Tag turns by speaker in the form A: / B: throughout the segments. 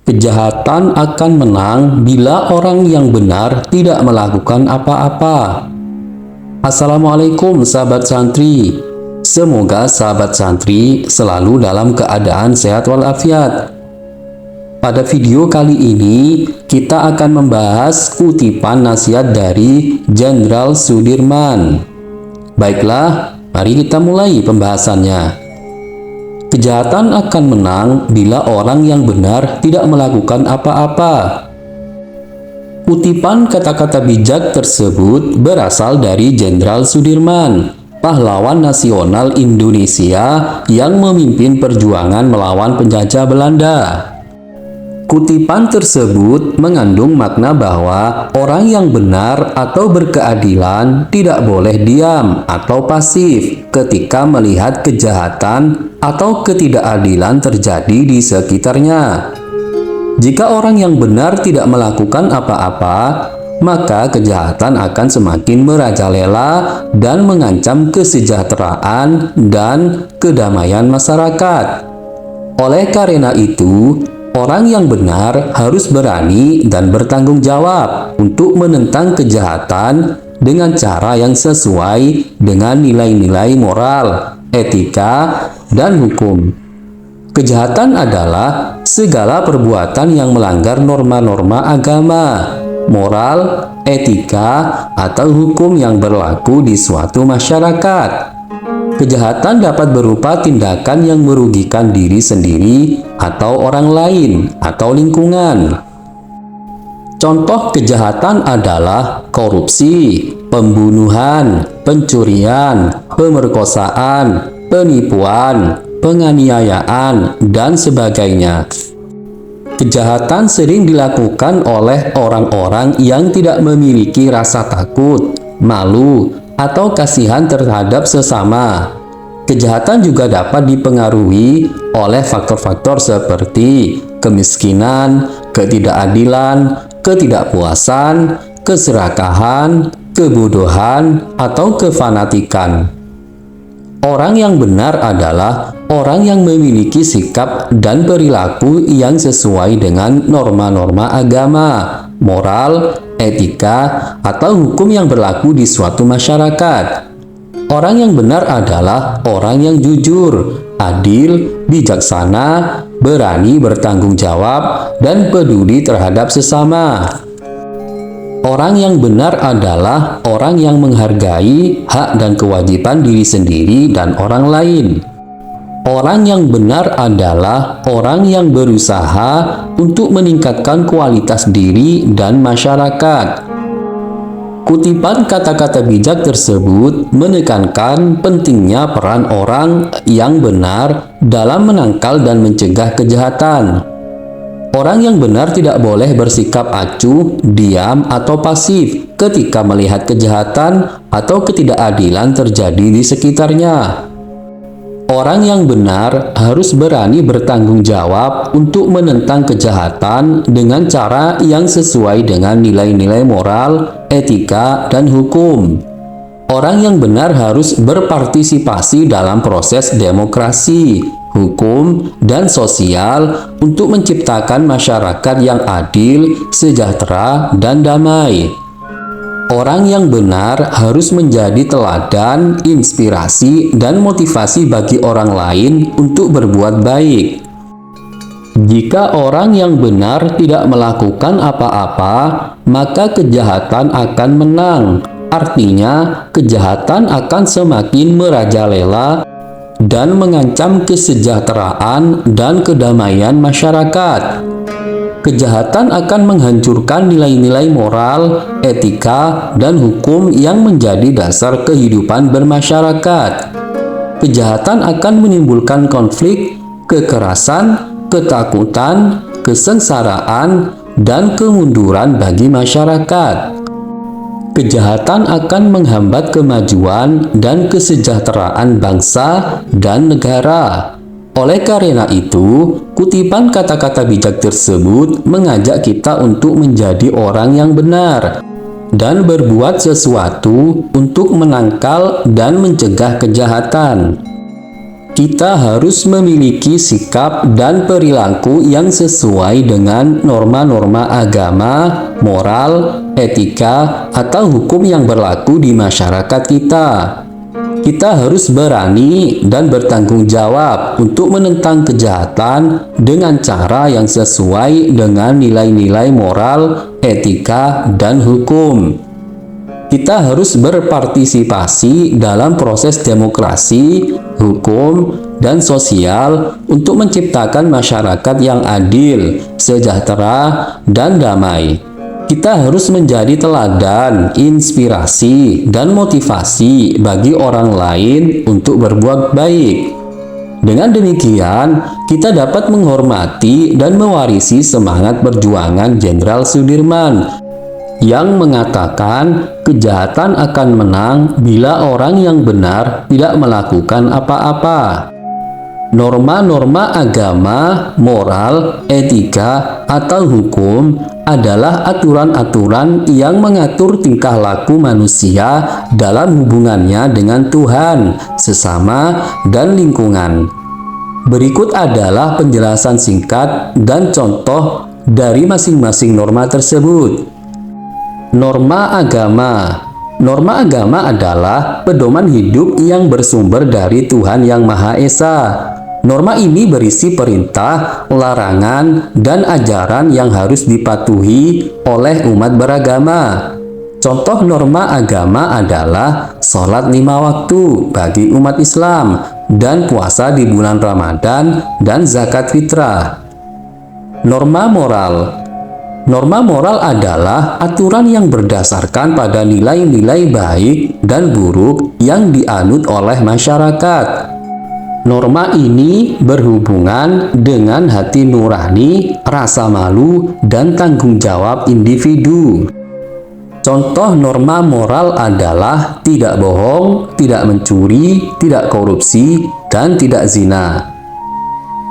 A: Kejahatan akan menang bila orang yang benar tidak melakukan apa-apa. Assalamualaikum sahabat santri. Semoga sahabat santri selalu dalam keadaan sehat walafiat. Pada video kali ini kita akan membahas kutipan nasihat dari Jenderal Sudirman. Baiklah, mari kita mulai pembahasannya. Kejahatan akan menang bila orang yang benar tidak melakukan apa-apa. Kutipan kata-kata bijak tersebut berasal dari Jenderal Sudirman, pahlawan nasional Indonesia yang memimpin perjuangan melawan penjajah Belanda. Kutipan tersebut mengandung makna bahwa orang yang benar atau berkeadilan tidak boleh diam atau pasif ketika melihat kejahatan atau ketidakadilan terjadi di sekitarnya. Jika orang yang benar tidak melakukan apa-apa, maka kejahatan akan semakin merajalela dan mengancam kesejahteraan dan kedamaian masyarakat. Oleh karena itu, orang yang benar harus berani dan bertanggung jawab untuk menentang kejahatan dengan cara yang sesuai dengan nilai-nilai moral, etika, dan hukum. Kejahatan adalah segala perbuatan yang melanggar norma-norma agama, moral, etika, atau hukum yang berlaku di suatu masyarakat. Kejahatan dapat berupa tindakan yang merugikan diri sendiri atau orang lain atau lingkungan. Contoh kejahatan adalah korupsi, pembunuhan, pencurian, pemerkosaan, penipuan, penganiayaan, dan sebagainya. Kejahatan sering dilakukan oleh orang-orang yang tidak memiliki rasa takut, malu, atau kasihan terhadap sesama. Kejahatan juga dapat dipengaruhi oleh faktor-faktor seperti kemiskinan, ketidakadilan, ketidakpuasan, keserakahan, kebodohan, atau kefanatikan. Orang yang benar adalah orang yang memiliki sikap dan perilaku yang sesuai dengan norma-norma agama, moral, etika, atau hukum yang berlaku di suatu masyarakat. Orang yang benar adalah orang yang jujur, adil, bijaksana, berani bertanggung jawab, dan peduli terhadap sesama. Orang yang benar adalah orang yang menghargai hak dan kewajiban diri sendiri dan orang lain. Orang yang benar adalah orang yang berusaha untuk meningkatkan kualitas diri dan masyarakat. Kutipan kata-kata bijak tersebut menekankan pentingnya peran orang yang benar dalam menangkal dan mencegah kejahatan. Orang yang benar tidak boleh bersikap acuh, diam, atau pasif ketika melihat kejahatan atau ketidakadilan terjadi di sekitarnya. Orang yang benar harus berani bertanggung jawab untuk menentang kejahatan dengan cara yang sesuai dengan nilai-nilai moral, etika, dan hukum. Orang yang benar harus berpartisipasi dalam proses demokrasi, hukum, dan sosial untuk menciptakan masyarakat yang adil, sejahtera, dan damai. Orang yang benar harus menjadi teladan, inspirasi, dan motivasi bagi orang lain untuk berbuat baik. Jika orang yang benar tidak melakukan apa-apa, maka kejahatan akan menang. Artinya, kejahatan akan semakin merajalela dan mengancam kesejahteraan dan kedamaian masyarakat. Kejahatan akan menghancurkan nilai-nilai moral, etika, dan hukum yang menjadi dasar kehidupan bermasyarakat. Kejahatan akan menimbulkan konflik, kekerasan, ketakutan, kesengsaraan, dan kemunduran bagi masyarakat. Kejahatan akan menghambat kemajuan dan kesejahteraan bangsa dan negara. Oleh karena itu, kutipan kata-kata bijak tersebut mengajak kita untuk menjadi orang yang benar dan berbuat sesuatu untuk menangkal dan mencegah kejahatan. kita harus memiliki sikap dan perilaku yang sesuai dengan norma-norma agama, moral, etika, atau hukum yang berlaku di masyarakat kita. Kita harus berani dan bertanggung jawab untuk menentang kejahatan dengan cara yang sesuai dengan nilai-nilai moral, etika, dan hukum. Kita harus berpartisipasi dalam proses demokrasi, hukum, dan sosial untuk menciptakan masyarakat yang adil, sejahtera, dan damai. Kita harus menjadi teladan, inspirasi, dan motivasi bagi orang lain untuk berbuat baik. Dengan demikian, kita dapat menghormati dan mewarisi semangat perjuangan Jenderal Sudirman yang mengatakan kejahatan akan menang bila orang yang benar tidak melakukan apa-apa. Norma-norma agama, moral, etika, atau hukum adalah aturan-aturan yang mengatur tingkah laku manusia dalam hubungannya dengan Tuhan, sesama, dan lingkungan. Berikut adalah penjelasan singkat dan contoh dari masing-masing norma tersebut. Norma agama. Norma agama adalah pedoman hidup yang bersumber dari Tuhan Yang Maha Esa. Norma ini berisi perintah, larangan, dan ajaran yang harus dipatuhi oleh umat beragama. Contoh norma agama adalah sholat 5 waktu bagi umat Islam dan puasa di bulan Ramadan dan zakat fitrah. Norma moral. Norma moral adalah aturan yang berdasarkan pada nilai-nilai baik dan buruk yang dianut oleh masyarakat. Norma ini berhubungan dengan hati nurani, rasa malu, dan tanggung jawab individu. Contoh norma moral adalah tidak bohong, tidak mencuri, tidak korupsi, dan tidak zina.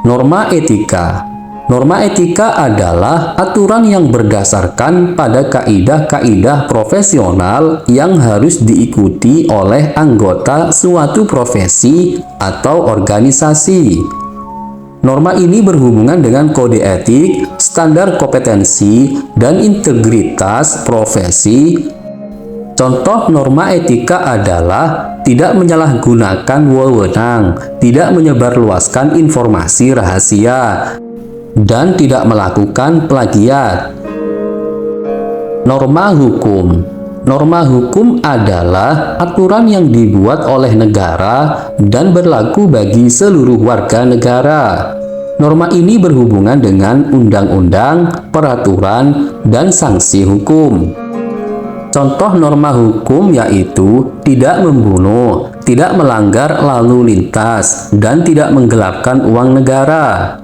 A: Norma etika. Norma etika adalah aturan yang berdasarkan pada kaidah-kaidah profesional yang harus diikuti oleh anggota suatu profesi atau organisasi. Norma ini berhubungan dengan kode etik, standar kompetensi, dan integritas profesi. Contoh norma etika adalah tidak menyalahgunakan wewenang, tidak menyebarluaskan informasi rahasia, dan tidak melakukan plagiat. Norma hukum. Norma hukum adalah aturan yang dibuat oleh negara dan berlaku bagi seluruh warga negara. Norma ini berhubungan dengan undang-undang, peraturan, dan sanksi hukum. Contoh norma hukum yaitu tidak membunuh, tidak melanggar lalu lintas, dan tidak menggelapkan uang negara.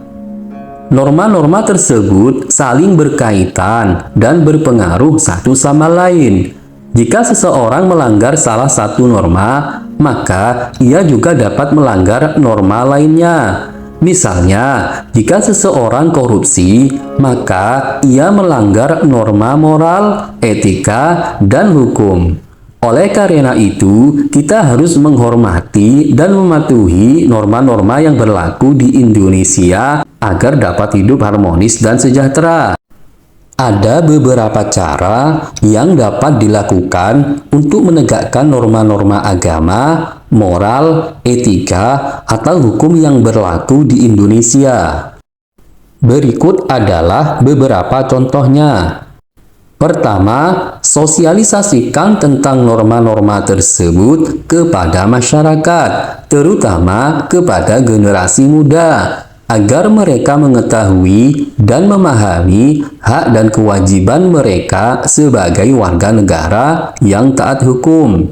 A: Norma-norma tersebut saling berkaitan dan berpengaruh satu sama lain. Jika seseorang melanggar salah satu norma, maka ia juga dapat melanggar norma lainnya. Misalnya, jika seseorang korupsi, maka ia melanggar norma moral, etika, dan hukum. Oleh karena itu, kita harus menghormati dan mematuhi norma-norma yang berlaku di Indonesia agar dapat hidup harmonis dan sejahtera. Ada beberapa cara yang dapat dilakukan untuk menegakkan norma-norma agama, moral, etika, atau hukum yang berlaku di Indonesia. Berikut adalah beberapa contohnya. Pertama, sosialisasikan tentang norma-norma tersebut kepada masyarakat, terutama kepada generasi muda, agar mereka mengetahui dan memahami hak dan kewajiban mereka sebagai warga negara yang taat hukum.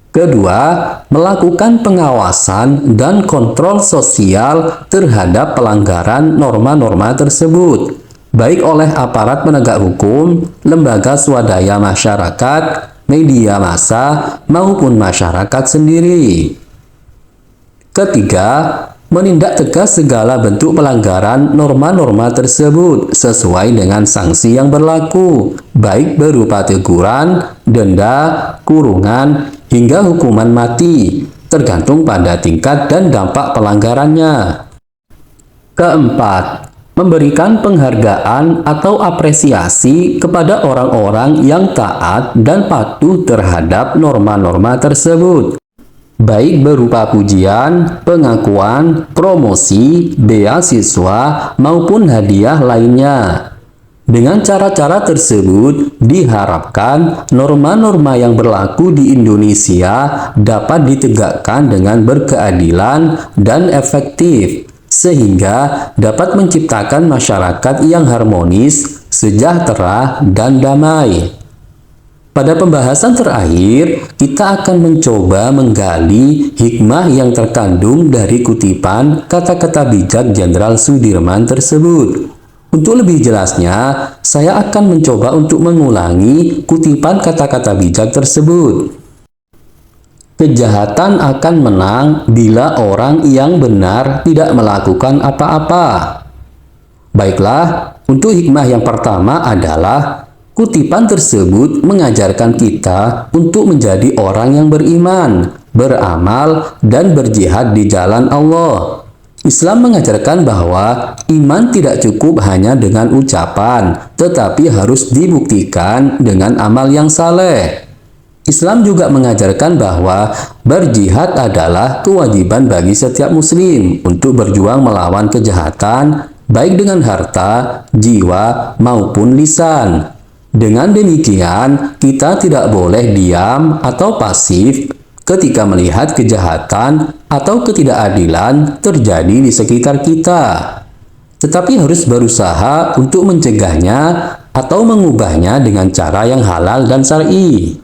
A: Kedua, melakukan pengawasan dan kontrol sosial terhadap pelanggaran norma-norma tersebut, baik oleh aparat penegak hukum, lembaga swadaya masyarakat, media massa, maupun masyarakat sendiri. Ketiga, menindak tegas segala bentuk pelanggaran norma-norma tersebut sesuai dengan sanksi yang berlaku, baik berupa teguran, denda, kurungan, hingga hukuman mati, tergantung pada tingkat dan dampak pelanggarannya. Keempat, memberikan penghargaan atau apresiasi kepada orang-orang yang taat dan patuh terhadap norma-norma tersebut, baik berupa pujian, pengakuan, promosi, beasiswa, maupun hadiah lainnya. Dengan cara-cara tersebut, diharapkan norma-norma yang berlaku di Indonesia dapat ditegakkan dengan berkeadilan dan efektif, sehingga dapat menciptakan masyarakat yang harmonis, sejahtera, dan damai. Pada pembahasan terakhir, kita akan mencoba menggali hikmah yang terkandung dari kutipan kata-kata bijak Jenderal Sudirman tersebut. Untuk lebih jelasnya, saya akan mencoba untuk mengulangi kutipan kata-kata bijak tersebut. Kejahatan akan menang bila orang yang benar tidak melakukan apa-apa. Baiklah, untuk hikmah yang pertama adalah kutipan tersebut mengajarkan kita untuk menjadi orang yang beriman, beramal, dan berjihad di jalan Allah. Islam mengajarkan bahwa iman tidak cukup hanya dengan ucapan, tetapi harus dibuktikan dengan amal yang saleh. Islam juga mengajarkan bahwa berjihad adalah kewajiban bagi setiap muslim untuk berjuang melawan kejahatan, baik dengan harta, jiwa, maupun lisan. Dengan demikian, kita tidak boleh diam atau pasif ketika melihat kejahatan atau ketidakadilan terjadi di sekitar kita, tetapi harus berusaha untuk mencegahnya atau mengubahnya dengan cara yang halal dan syar'i.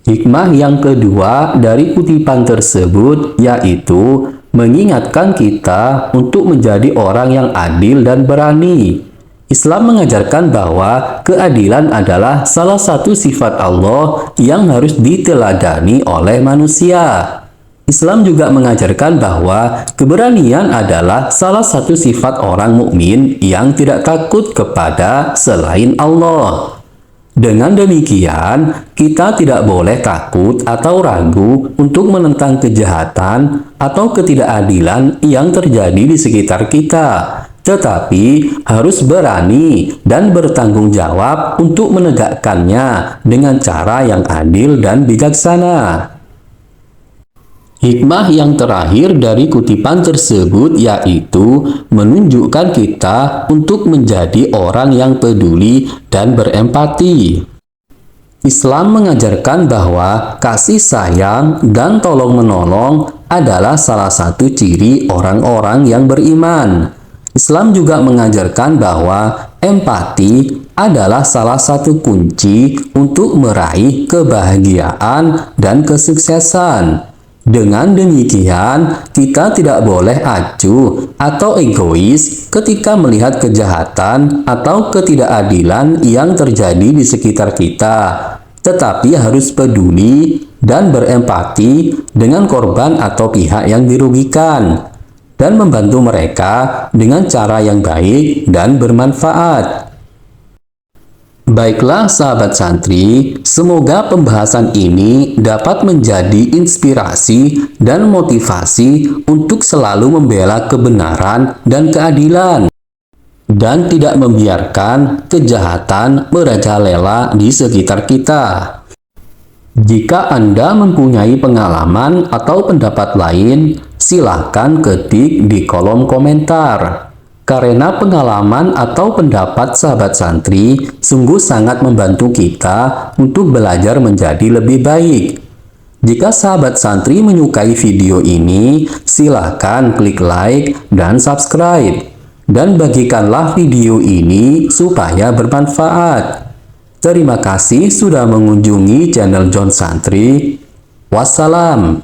A: Hikmah yang kedua dari kutipan tersebut yaitu mengingatkan kita untuk menjadi orang yang adil dan berani. Islam mengajarkan bahwa keadilan adalah salah satu sifat Allah yang harus diteladani oleh manusia. Islam juga mengajarkan bahwa keberanian adalah salah satu sifat orang mukmin yang tidak takut kepada selain Allah. Dengan demikian, kita tidak boleh takut atau ragu untuk menentang kejahatan atau ketidakadilan yang terjadi di sekitar kita, tetapi harus berani dan bertanggung jawab untuk menegakkannya dengan cara yang adil dan bijaksana. Hikmah yang terakhir dari kutipan tersebut yaitu menunjukkan kita untuk menjadi orang yang peduli dan berempati. Islam mengajarkan bahwa kasih sayang dan tolong-menolong adalah salah satu ciri orang-orang yang beriman. Islam juga mengajarkan bahwa empati adalah salah satu kunci untuk meraih kebahagiaan dan kesuksesan. Dengan demikian, kita tidak boleh acuh atau egois ketika melihat kejahatan atau ketidakadilan yang terjadi di sekitar kita, tetapi harus peduli dan berempati dengan korban atau pihak yang dirugikan, dan membantu mereka dengan cara yang baik dan bermanfaat. Baiklah sahabat santri, semoga pembahasan ini dapat menjadi inspirasi dan motivasi untuk selalu membela kebenaran dan keadilan, dan tidak membiarkan kejahatan merajalela di sekitar kita. Jika Anda mempunyai pengalaman atau pendapat lain, silahkan ketik di kolom komentar. Karena pengalaman atau pendapat sahabat santri sungguh sangat membantu kita untuk belajar menjadi lebih baik. Jika sahabat santri menyukai video ini, silahkan klik like dan subscribe. Dan bagikanlah video ini supaya bermanfaat. Terima kasih sudah mengunjungi channel John Santri. Wassalam.